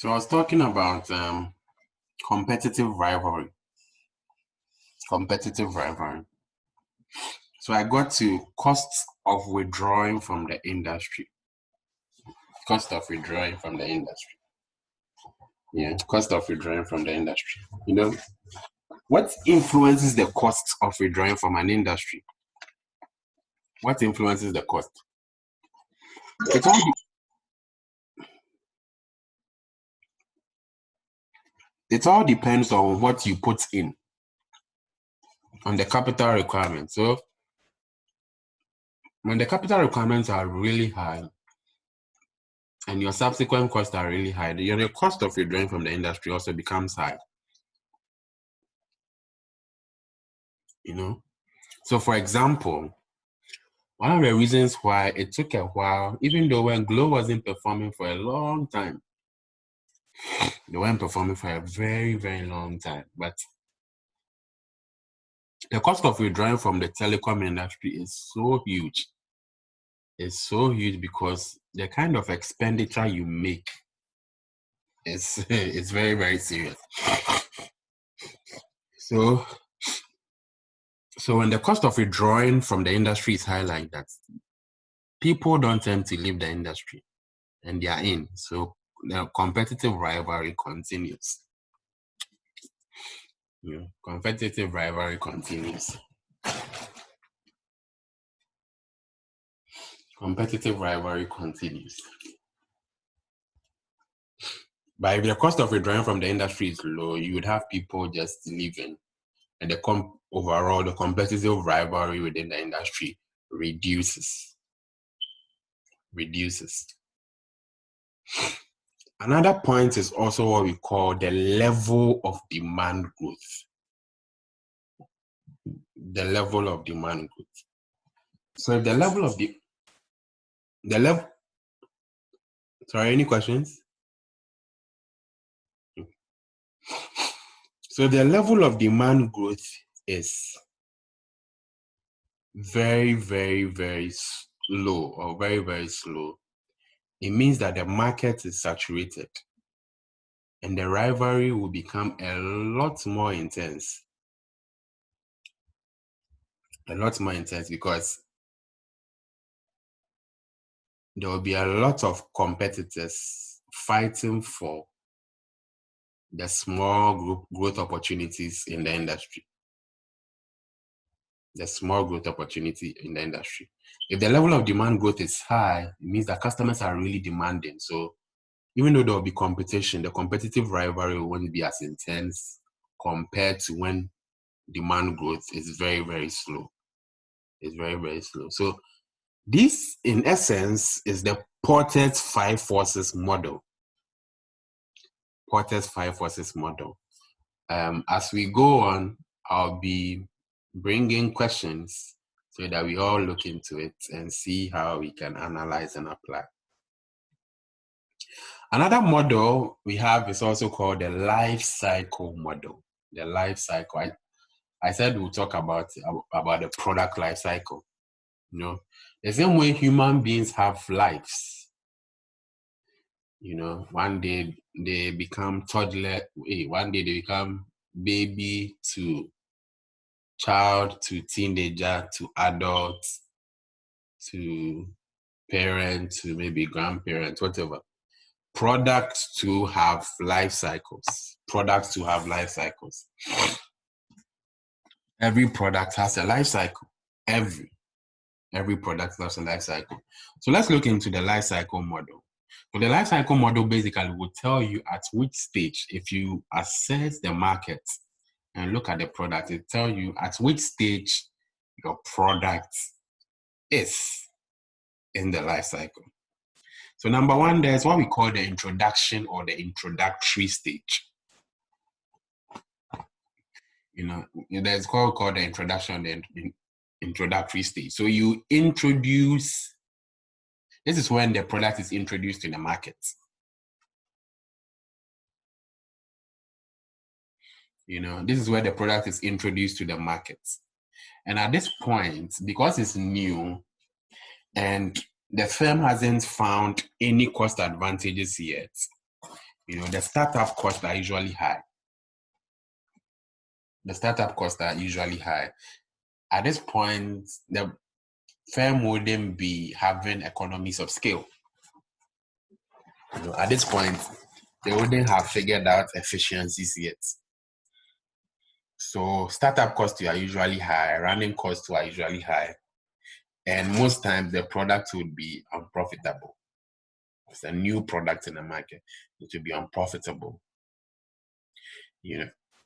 So I was talking about competitive rivalry. Competitive rivalry. So I got to costs of withdrawing from the industry. Cost of withdrawing from the industry. Yeah, cost of withdrawing from the industry. You know, what influences the cost of withdrawing from an industry? What influences the cost? It all depends on what you put in, on the capital requirements. So when the capital requirements are really high and your subsequent costs are really high, the cost of withdrawing from the industry also becomes high. You know? So for example, one of the reasons why it took a while, even though when Glow wasn't performing for a long time, they weren't performing for a very, very long time, but the cost of withdrawing from the telecom industry is so huge. It's so huge because the kind of expenditure you make is it's very, very serious. So when the cost of withdrawing from the industry is high like that, people don't tend to leave the industry and they are in. So the competitive rivalry continues. Competitive rivalry continues. Competitive rivalry continues. But if the cost of withdrawing from the industry is low, you would have people just leaving. And overall, the competitive rivalry within the industry reduces. Another point is also what we call the level of demand growth. The level of demand growth. So if the level of sorry, any questions? So the level of demand growth is very, very, very low or very, very slow. It means that the market is saturated and the rivalry will become a lot more intense. A lot more intense because there will be a lot of competitors fighting for the small group growth opportunities in the industry. The small growth opportunity in the industry. If the level of demand growth is high, it means that customers are really demanding. So even though there will be competition, the competitive rivalry won't be as intense compared to when demand growth is very, very slow. It's very, very slow. So this, in essence, is the Porter's 5 forces model. Porter's 5 forces model. As we go on, I'll be bringing questions so that we all look into it and see how we can analyze and apply. Another model we have is also called the life cycle model. The life cycle. I said we'll talk about the product life cycle. The same way human beings have lives. One day they become toddler, one day they become baby to child to teenager to adult to parent to maybe grandparent, whatever. Products to have life cycles. Every product has a life cycle. Every product has a life cycle. So let's look into the life cycle model. So the life cycle model basically will tell you at which stage, if you assess the market and look at the product, it tells you at which stage your product is in the life cycle. So number one, there's what we call the introduction or the introductory stage. There's what we call the introduction and the introductory stage. So you introduce, this is when the product is introduced to the market. This is where the product is introduced to the market. And at this point, because it's new and the firm hasn't found any cost advantages yet, The startup costs are usually high. The startup costs are usually high. At this point, the firm wouldn't be having economies of scale. At this point, they wouldn't have figured out efficiencies yet. So startup costs are usually high, running costs are usually high, and most times the product would be unprofitable. It's a new product in the market, it will be unprofitable.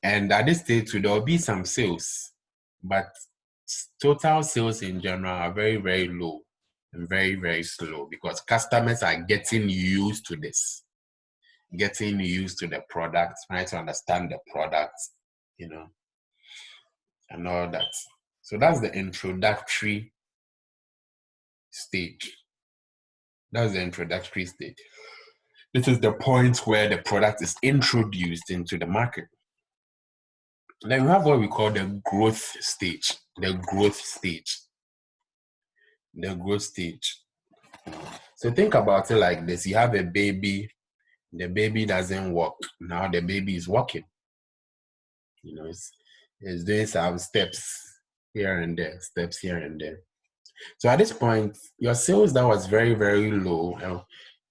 And at this stage, there will be some sales, but total sales in general are very, very low and very, very slow because customers are getting used to this, getting used to the product, trying to understand the product, and all that. So that's the introductory stage. That's the introductory stage. This is the point where the product is introduced into the market. Then we have what we call the growth stage. The growth stage. The growth stage. So think about it like this. You have a baby. The baby doesn't walk. Now the baby is walking. It's doing some steps here and there, steps here and there. So at this point, your sales that was very, very low,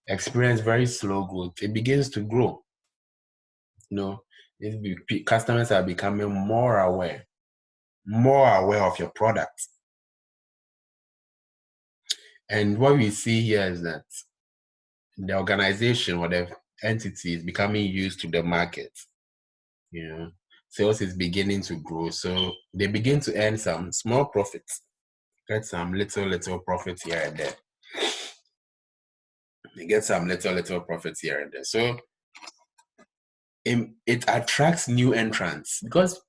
experience very slow growth, it begins to grow. Customers are becoming more aware of your product. And what we see here is that the organization or the entity is becoming used to the market. Sales is beginning to grow. So they begin to earn some small profits, get some little profits here and there. They get some little profits here and there. So it attracts new entrants because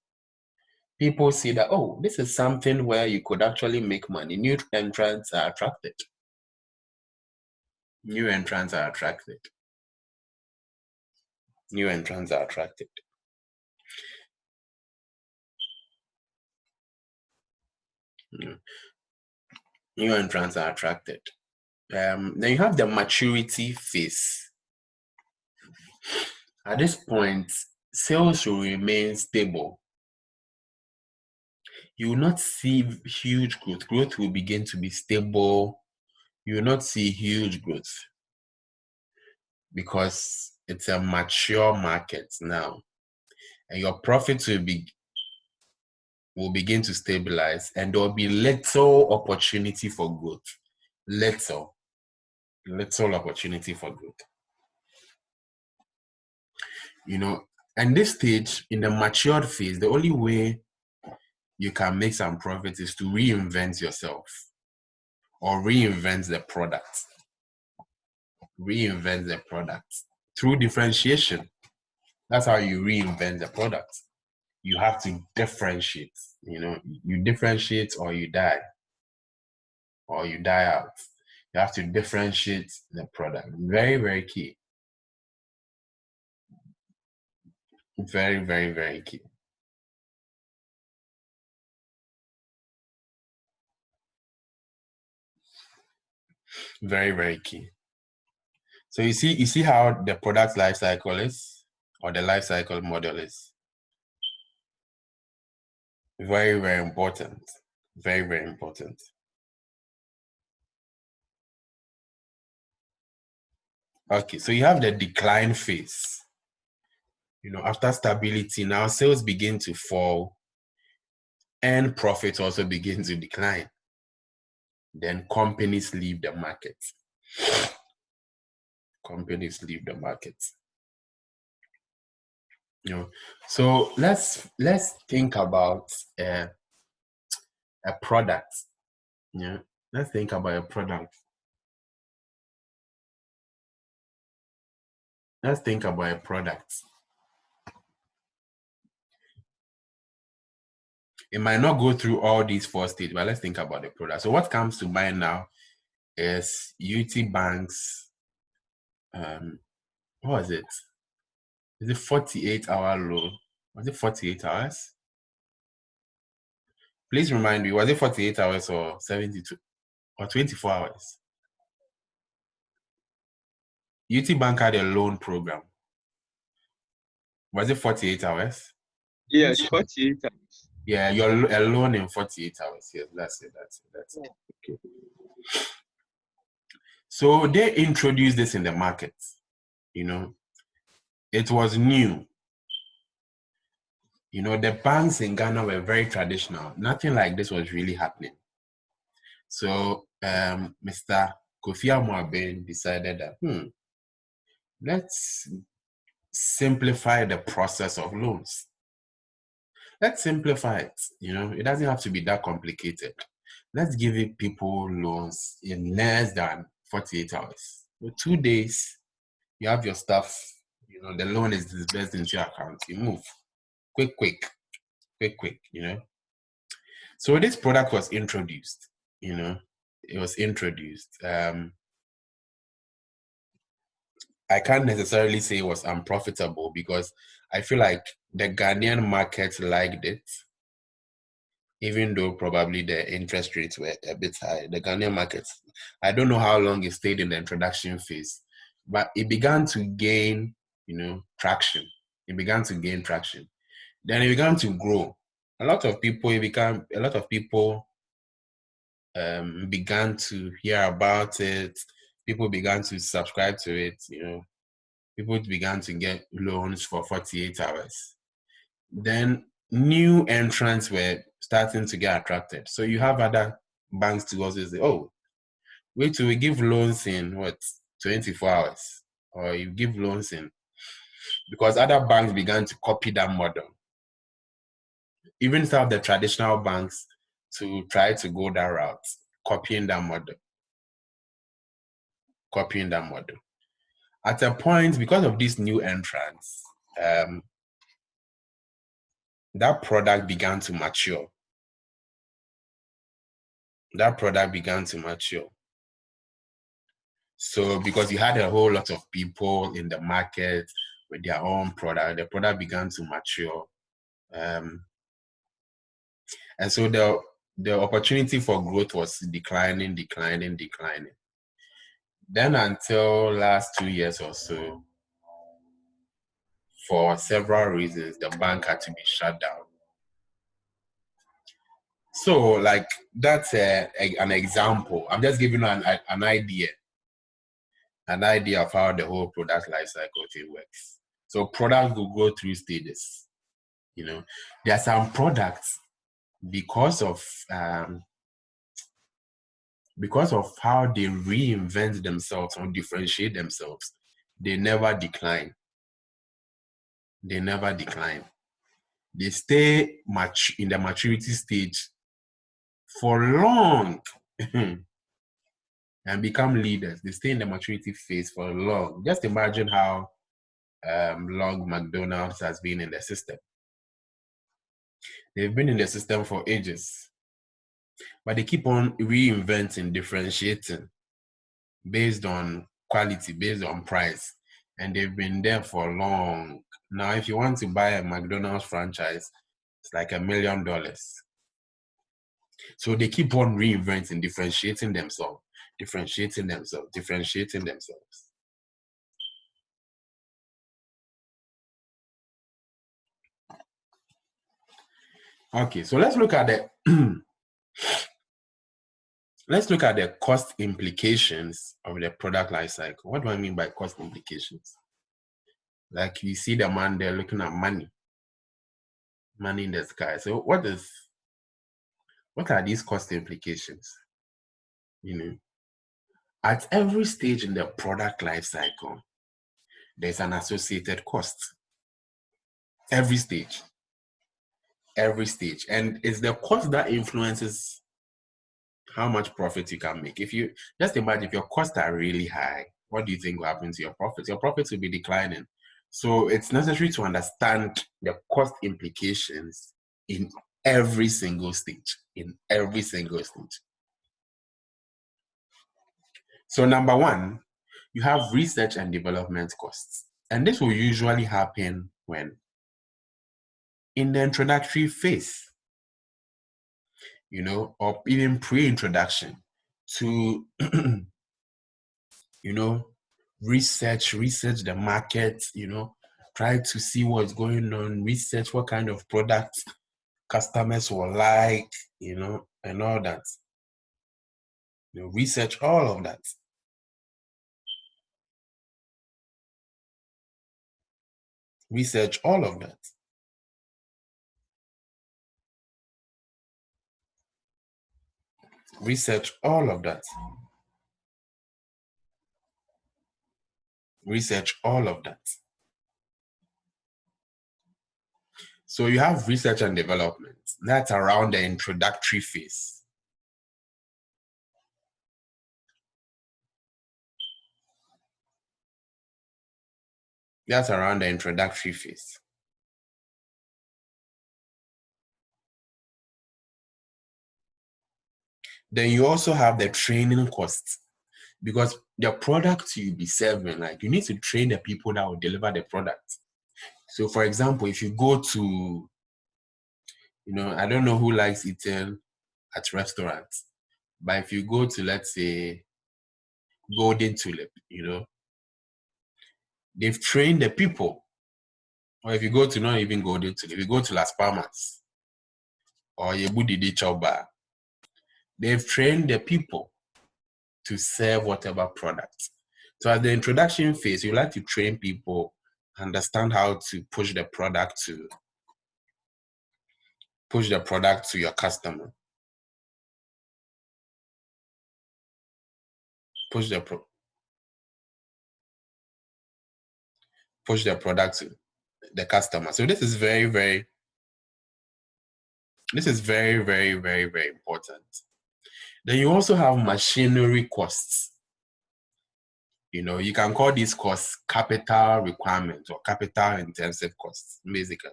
people see that, oh, this is something where you could actually make money. New entrants are attracted. New entrants are attracted. New entrants are attracted. New entrants are attracted. Then you have the maturity phase. At this point, sales will remain stable. You will not see huge growth. Growth will begin to be stable. You will not see huge growth because it's a mature market now. And your profits will begin to stabilize, and there will be little opportunity for growth. Little opportunity for growth. And this stage, in the matured phase, the only way you can make some profit is to reinvent yourself or reinvent the product. Reinvent the product through differentiation. That's how you reinvent the product. You have to differentiate. You differentiate or you die. Or you die out. You have to differentiate the product. Very, very key. Very, very, very key. Very, very key. So you see how the product life cycle is, or the life cycle model is. Very, very important. Very, very important. Okay, so you have the decline phase. After stability, now sales begin to fall and profits also begin to decline. Then companies leave the market. Companies leave the market. So let's think about a product. Let's think about a product. Let's think about a product. It might not go through all these 4 stages, but let's think about the product. So what comes to mind now is UT Bank's, what was it? Is it 48-hour low? Was it 48 hours? Please remind me, was it 48 hours or 72 or 24 hours? UT Bank had a loan program. Was it 48 hours? Yes, 48 hours. Yeah, you're alone in 48 hours. Yes, that's it. Okay. So they introduced this in the market. It was new. The banks in Ghana were very traditional. Nothing like this was really happening. So Mr. Kofi Amoaben decided that, let's simplify the process of loans. Let's simplify it. It doesn't have to be that complicated. Let's give people loans in less than 48 hours. So 2 days, you have your stuff, the loan is disbursed into your account. You move. Quick. So this product was introduced, it was introduced. I can't necessarily say it was unprofitable because I feel like the Ghanaian market liked it, even though probably the interest rates were a bit high. The Ghanaian market, I don't know how long it stayed in the introduction phase, but it began to gain, traction. It began to gain traction. Then it began to grow. A lot of people began to hear about it. People began to subscribe to it. People began to get loans for 48 hours. Then new entrants were starting to get attracted. So you have other banks to also say, oh, wait till we give loans in 24 hours, or you give loans in, because other banks began to copy that model. Even some of the traditional banks to try to go that route, copying that model. At a point, because of these new entrants, that product began to mature. So because you had a whole lot of people in the market with their own product, the product began to mature. And so the opportunity for growth was declining. Then until last 2 years or so, for several reasons, the bank had to be shut down. So, like, that's an example. I'm just giving you an idea of how the whole product life cycle thing works. So, products will go through stages. There are some products, because of how they reinvent themselves or differentiate themselves, they never decline. They stay in the maturity stage for long and become leaders. They stay in the maturity phase for long. Just imagine how long McDonald's has been in the system. They've been in the system for ages, but they keep on reinventing, differentiating based on quality, based on price, and they've been there for long. Now, if you want to buy a McDonald's franchise, it's like $1 million. So they keep on reinventing, differentiating themselves. Okay, so let's look at the cost implications of the product life cycle. What do I mean by cost implications? Like, you see the man there looking at money in the sky. So what are these cost implications? At every stage in the product life cycle, there's an associated cost. Every stage. And it's the cost that influences how much profit you can make. If you just imagine, if your costs are really high, what do you think will happen to your profits? Your profits will be declining. So it's necessary to understand the cost implications in every single stage. So number one, you have research and development costs. And this will usually happen when? In the introductory phase, or even pre-introduction to, research the market, try to see what's going on, research what kind of products customers will like, and all that. Research all of that. Research all of that. Research all of that. Research all of that. So you have research and development. That's around the introductory phase. That's around the introductory phase. Then you also have the training costs, because the product you'll be serving, like, you need to train the people that will deliver the product. So for example, if you go to, I don't know who likes eating at restaurants, but if you go to, let's say, Golden Tulip, they've trained the people. Or if you go to not even Golden Tulip, if you go to Las Palmas or Yebudidi Choba, they've trained the people to serve whatever product. So at the introduction phase, you like to train people, understand how to push the product to your customer. Push the product to the customer. So this is very, very very, very important. Then you also have machinery costs. You can call these costs capital requirements or capital intensive costs, basically.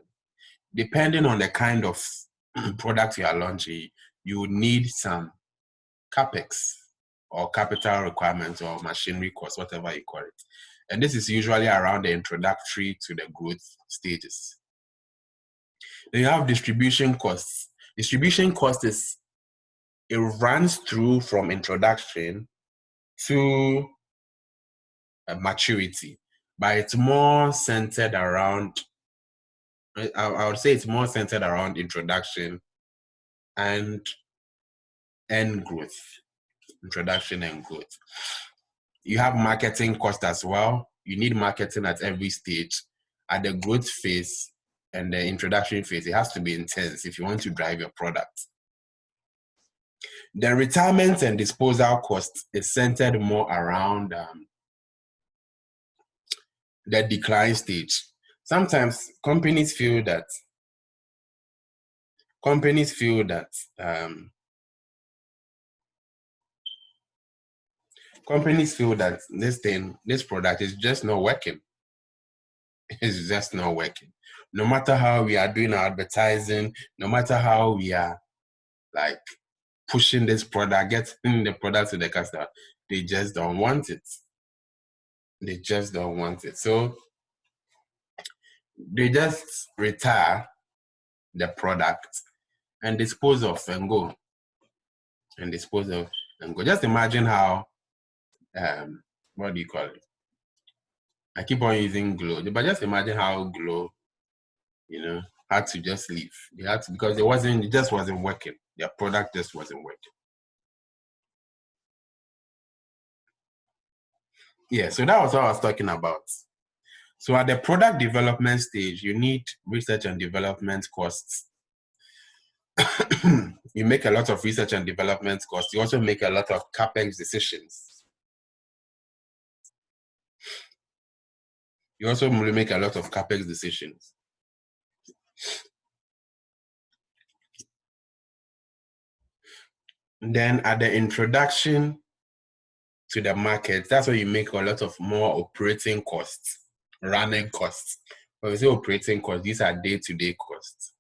Depending on the kind of product you are launching, you would need some capex or capital requirements or machinery costs, whatever you call it. And this is usually around the introductory to the growth stages. Then you have distribution costs. Distribution cost it runs through from introduction to maturity, but it's more centered around, I would say it's more centered around introduction and growth. Introduction and growth. You have marketing cost as well. You need marketing at every stage. At the growth phase and the introduction phase, it has to be intense if you want to drive your product. The retirement and disposal cost is centered more around the decline stage. Sometimes companies feel that this product is just not working. It's just not working. No matter how we are doing our advertising, no matter how we are like pushing this product, getting the product to the customer, they just don't want it. They just don't want it. So they just retire the product and dispose of and go. Just imagine how, what do you call it? I keep on using Glow, but just imagine how Glow, had to just leave. They had to, because it just wasn't working. Their product just wasn't working. Yeah, so that was what I was talking about. So at the product development stage, you need research and development costs. You make a lot of research and development costs. You also make a lot of CapEx decisions. You also make a lot of CapEx decisions. Then at the introduction to the market, that's where you make a lot of more operating costs, running costs. When we say operating costs, these are day-to-day costs.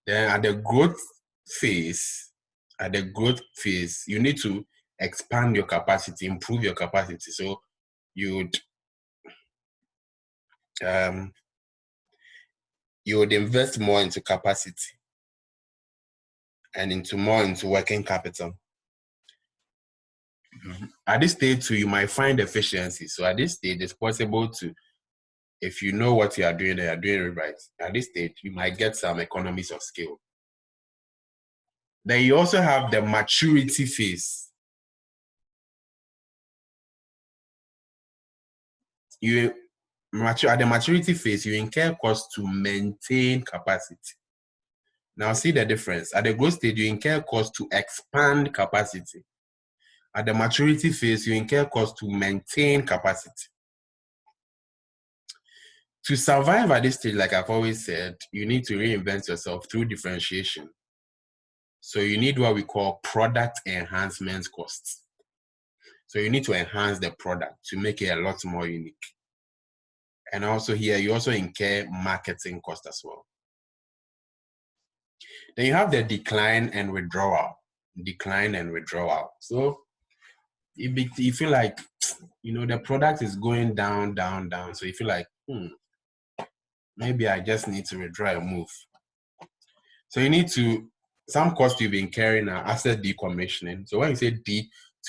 Then at the growth phase, you need to expand your capacity, improve your capacity. So you would invest more into capacity and into working capital. At this stage too, you might find efficiency. So at this stage, it's possible to if you know what you are doing and you're doing it right, at this stage, you might get some economies of scale. Then you also have the maturity phase. At the maturity phase, you incur costs to maintain capacity. Now see the difference. At the growth stage, you incur costs to expand capacity. At the maturity phase, you incur costs to maintain capacity. To survive at this stage, like I've always said, you need to reinvent yourself through differentiation. So you need what we call product enhancement costs. So you need to enhance the product to make it a lot more unique. And also here, you also incur marketing costs as well. Then you have the decline and withdrawal. Decline and withdrawal. So you feel like, the product is going down, down, down. So you feel like, maybe I just need to withdraw and move. So you need some costs you've been carrying are asset decommissioning. So when you say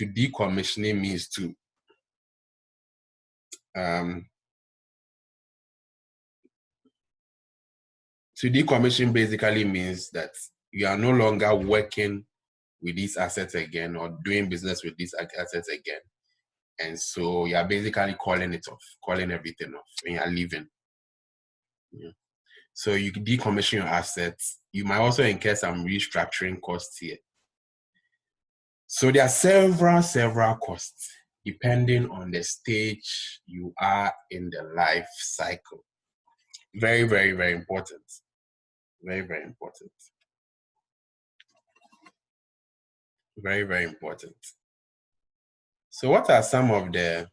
decommissioning means to decommission basically means that you are no longer working with these assets again or doing business with these assets again. And so you are basically calling it off, calling everything off when you are leaving. Yeah. So you decommission your assets. You might also incur some restructuring costs here. So there are several costs depending on the stage you are in the life cycle. Very, very, very important. Very, very important. Very, very important. So what are some of the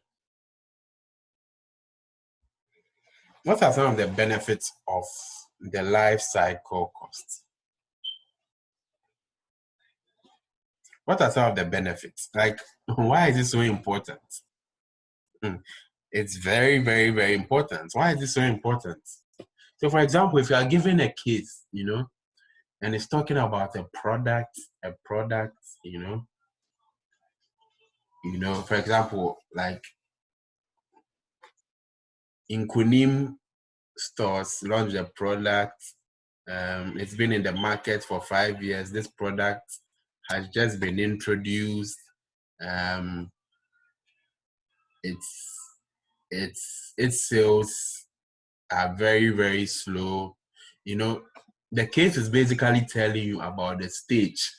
benefits of the life cycle costs? What are some of the benefits? Like, why is it so important? It's very, very, very important. Why is it so important? So, for example, if you are given a case, and it's talking about a product, for example, like Inkunim stores launched a product. It's been in the market for 5 years. This product has just been introduced. Its sales are very, very slow. The case is basically telling you about the stage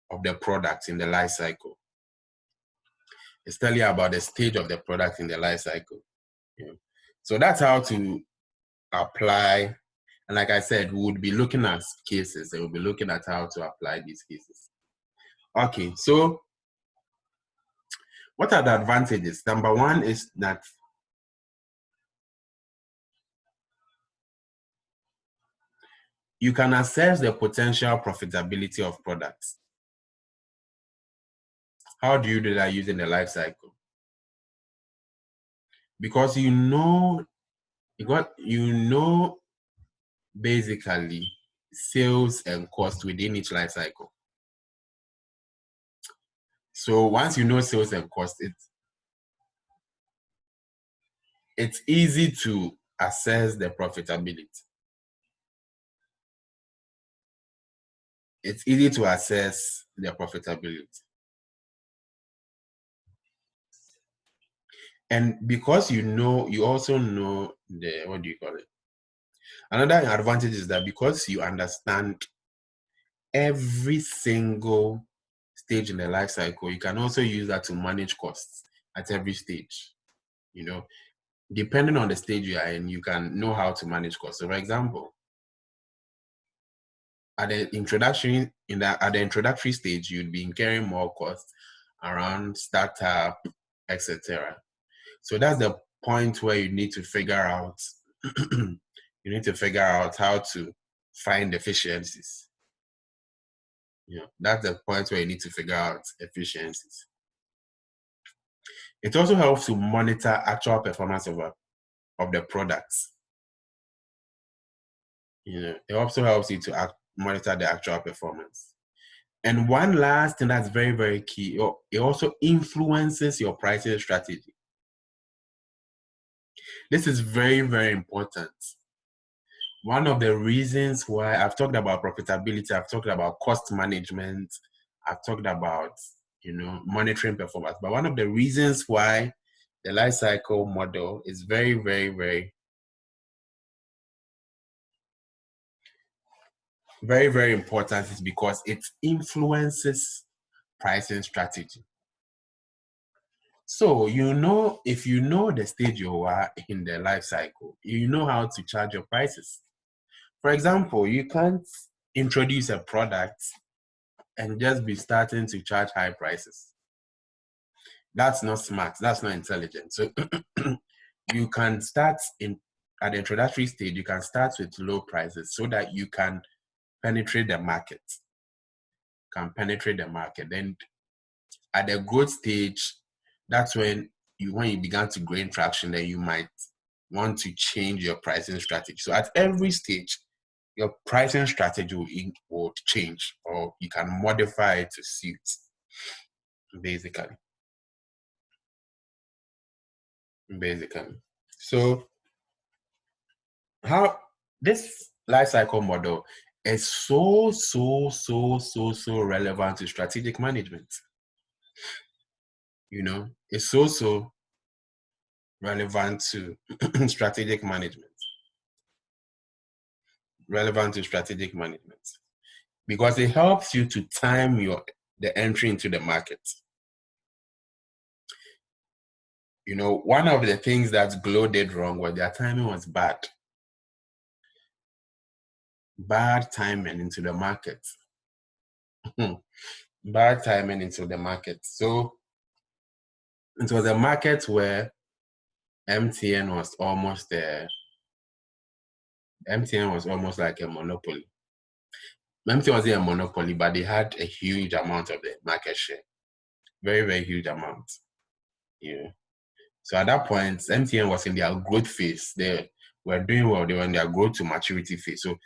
of the product in the life cycle. It's telling you about the stage of the product in the life cycle. So that's how to apply. And like I said, we would be looking at cases and we'll be looking at how to apply these cases. Okay, so what are the advantages? Number one is that you can assess the potential profitability of products. How do you do that using the life cycle? Because basically sales and cost within each life cycle. So once you know sales and cost, it's easy to assess the profitability. It's easy to assess the profitability. And because you also know what do you call it? Another advantage is that because you understand every single stage in the life cycle, you can also use that to manage costs at every stage. Depending on the stage you are in, you can know how to manage costs. So, for example, at the introductory stage, you'd be incurring more costs around startup, etc. So that's the point where you need to figure out how to find efficiencies. That's the point where you need to figure out efficiencies. It also helps to monitor actual performance of the products. It also helps you to monitor the actual performance. And one last thing that's very, very key, it also influences your pricing strategy. This is very, very important. One of the reasons why I've talked about profitability, I've talked about cost management, I've talked about, monitoring performance. But one of the reasons why the life cycle model is very, very, very, very, very important is because it influences pricing strategy. So, if you know the stage you are in the life cycle, you know how to charge your prices. For example, you can't introduce a product and just be starting to charge high prices. That's not smart. That's not intelligent. So you can start at the introductory stage, you can start with low prices so that you can penetrate the market. Then at the growth stage, that's when you began to gain traction, then you might want to change your pricing strategy. So at every stage, your pricing strategy will change, or you can modify it to suit, basically. So how this life cycle model is so relevant to strategic management. It's so relevant to strategic management. Because it helps you to time the entry into the market. One of the things that Glow did wrong was their timing was bad. Bad timing into the market. Bad timing into the market. So it was a market where MTN was almost there. MTN was almost like a monopoly. MTN wasn't a monopoly, but they had a huge amount of the market share. Very, very huge amount. So at that point, MTN was in their growth phase. They were doing well. They were in their growth to maturity phase. So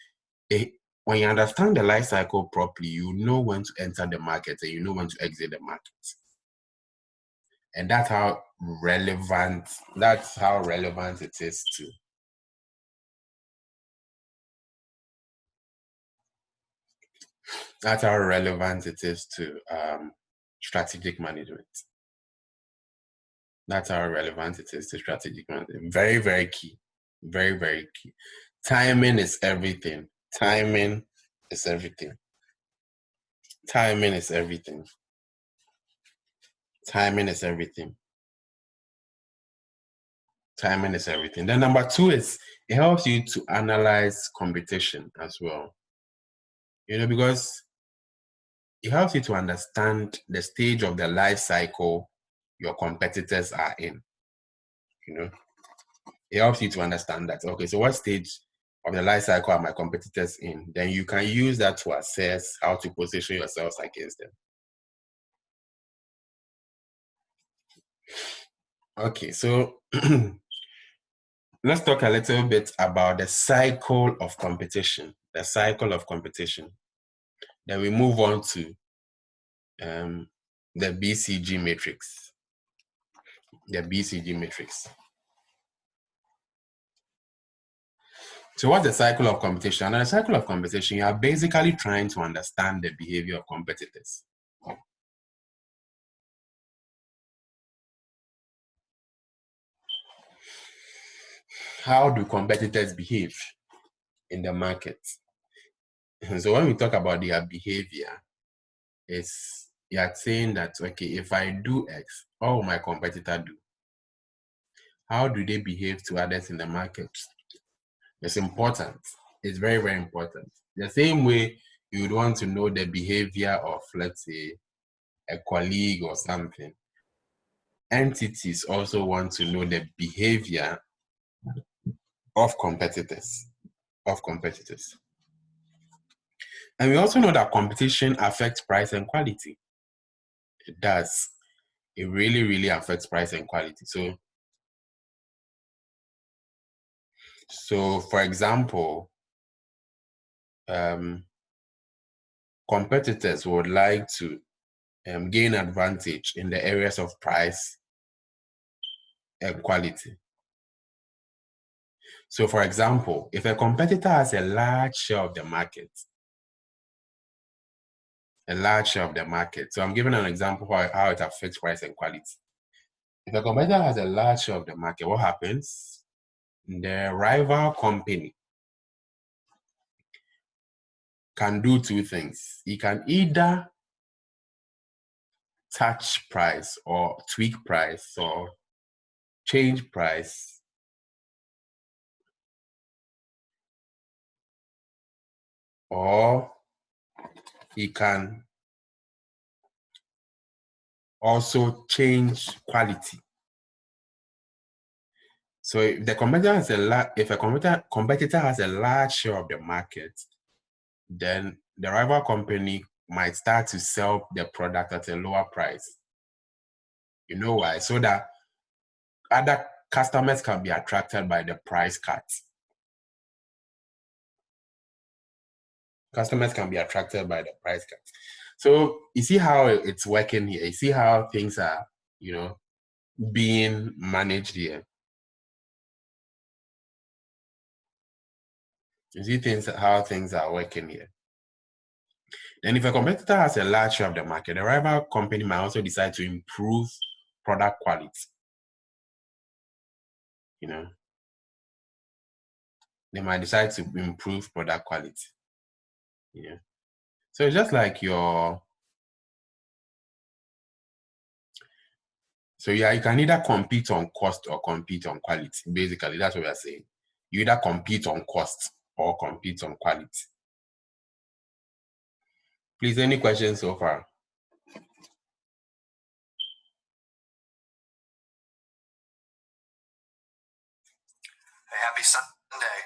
when you understand the life cycle properly, you know when to enter the market and you know when to exit the market. And that's how relevant it is to strategic management. That's how relevant it is to strategic management. Very, very key. Very, very key. Timing is everything. Timing is everything. Timing is everything. Timing is everything. Timing is everything. Then number 2 is it helps you to analyze competition as well. Because it helps you to understand the stage of the life cycle your competitors are in. It helps you to understand that. Okay, so what stage of the life cycle are my competitors in? Then you can use that to assess how to position yourselves against them. Okay, so let's talk a little bit about the cycle of competition. Then we move on to the BCG matrix. So what's the cycle of competition? And the cycle of competition, you are basically trying to understand the behavior of competitors. How do competitors behave in the market? And so when we talk about their behavior, you are saying that, okay, if I do X, what will my competitor do? How do they behave to others in the market? It's important. It's very, very important. The same way you would want to know the behavior of, let's say, a colleague or something. Entities also want to know the behavior of competitors. And we also know that competition affects price and quality. It does. It really, really affects price and quality. So for example, competitors would like to gain advantage in the areas of price and quality. So for example, if a competitor has a large share of the market, so I'm giving an example how it affects price and quality. If a competitor has a large share of the market, what happens? The rival company can do two things. He can either touch price or tweak price or change price, or he can also change quality. So if the competitor has competitor has a large share of the market, then the rival company might start to sell the product at a lower price. You know why? So that other customers can be attracted by the price cut. Customers can be attracted by the price cut. So you see how it's working here. You see how things are, being managed here. You see how things are working here. And if a competitor has a large share of the market, the rival company might also decide to improve product quality. They might decide to improve product quality. So it's just like you can either compete on cost or compete on quality. Basically, that's what we are saying. You either compete on cost or compete on quality. Please, any questions so far? Happy Sunday.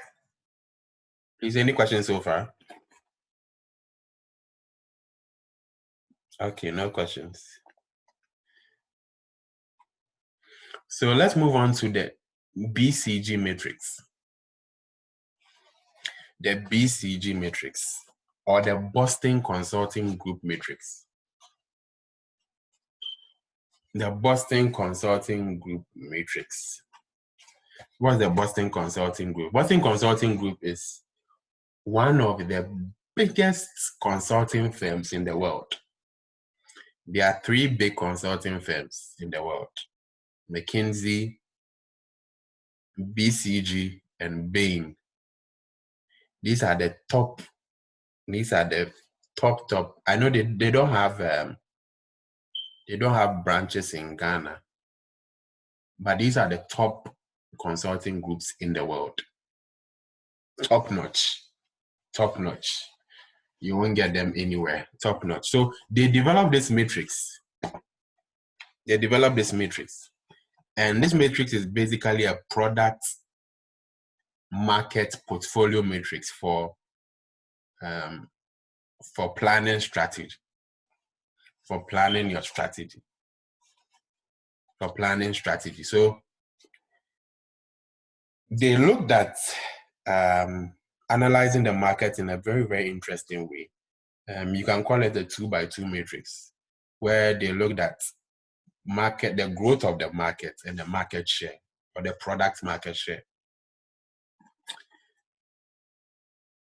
Please, any questions so far? Okay, no questions. So let's move on to the BCG matrix. The BCG matrix, or the Boston Consulting Group matrix. The Boston Consulting Group matrix. What's the Boston Consulting Group? Boston Consulting Group is one of the biggest consulting firms in the world. There are 3 big consulting firms in the world: McKinsey, BCG, and Bain. These are the top. I know they don't have branches in Ghana, but these are the top consulting groups in the world. Top notch. You won't get them anywhere. Top notch. So they developed this matrix. And this matrix is basically a product market portfolio matrix for planning strategy. For planning your strategy. So they looked at analyzing the market in a very, very interesting way. You can call it a 2x2 matrix, where they looked at the growth of the market and the market share, or the product market share.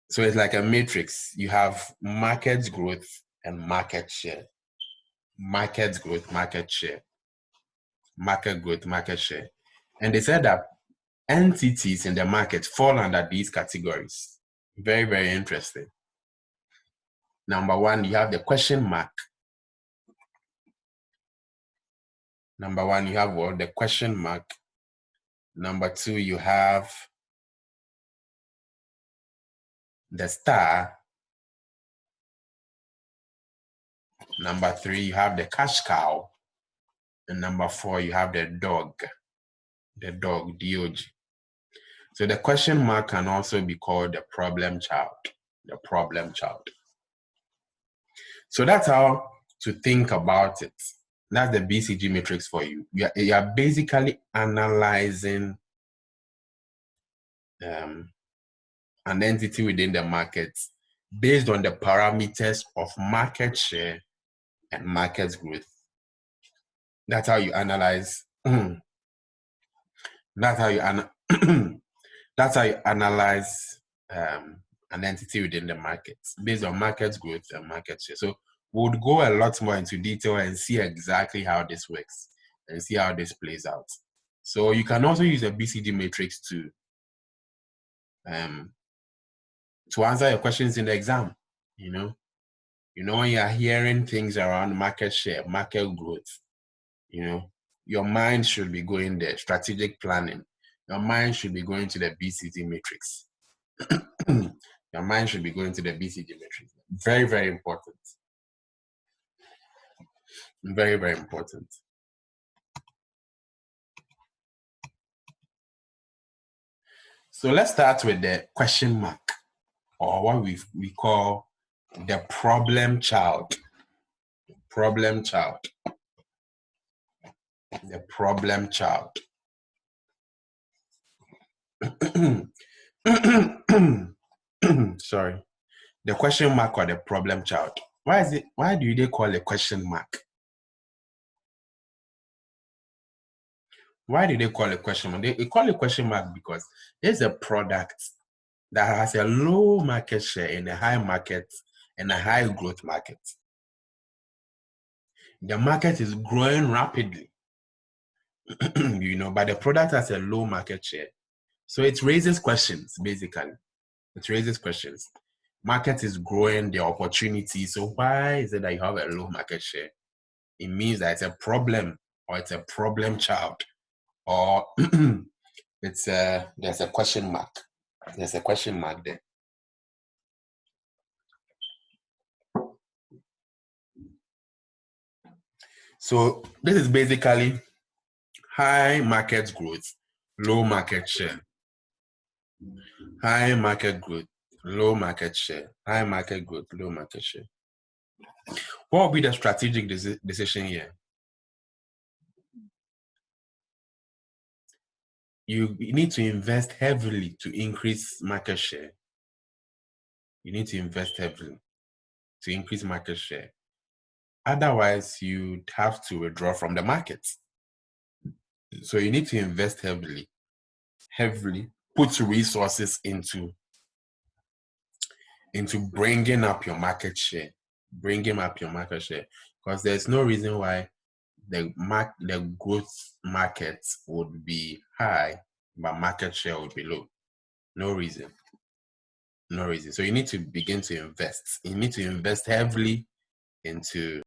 So it's like a matrix. You have market growth and market share. Market growth, market share. Market growth, market share. And they said that entities in the market fall under these categories. Very, very interesting. Number 1, you have the question mark. Number 1, you have what? The question mark. Number 2, you have the star. Number 3, you have the cash cow. And number 4, you have the dog. The dog, DOG. So the question mark can also be called the problem child. The problem child. So that's how to think about it. That's the BCG matrix for you. You are basically analyzing an entity within the market based on the parameters of market share and market growth. That's how you analyze. That's That's how you analyze an entity within the market based on market growth and market share. So we would go a lot more into detail and see exactly how this works and see how this plays out. So you can also use a BCG matrix to answer your questions in the exam. You know when you are hearing things around market share, market growth, your mind should be going there. Strategic planning. Your mind should be going to the BCG matrix. Your mind should be going to the BCG matrix. Very, very important. Very, very important. So let's start with the question mark, or what we call the problem child. Problem child. The problem child. Sorry. The question mark or the problem child. Why do they call it question mark? Why do they call it question mark? They call it question mark because there's a product that has a low market share in a high market and a high growth market. The market is growing rapidly, but the product has a low market share. So it raises questions, basically. It raises questions. Market is growing, the opportunity. So why is it that you have a low market share? It means that it's a problem, or it's a problem child, or there's a question mark. There's a question mark there. So this is basically high market growth, low market share. High market growth, low market share. High market growth, low market share. What will be the strategic decision here? You need to invest heavily to increase market share. You need to invest heavily to increase market share. Otherwise, you'd have to withdraw from the market. So you need to invest heavily, put resources into bringing up your market share, because there's no reason why the growth market would be high, but market share would be low. No reason. So you need to begin to invest. You need to invest heavily into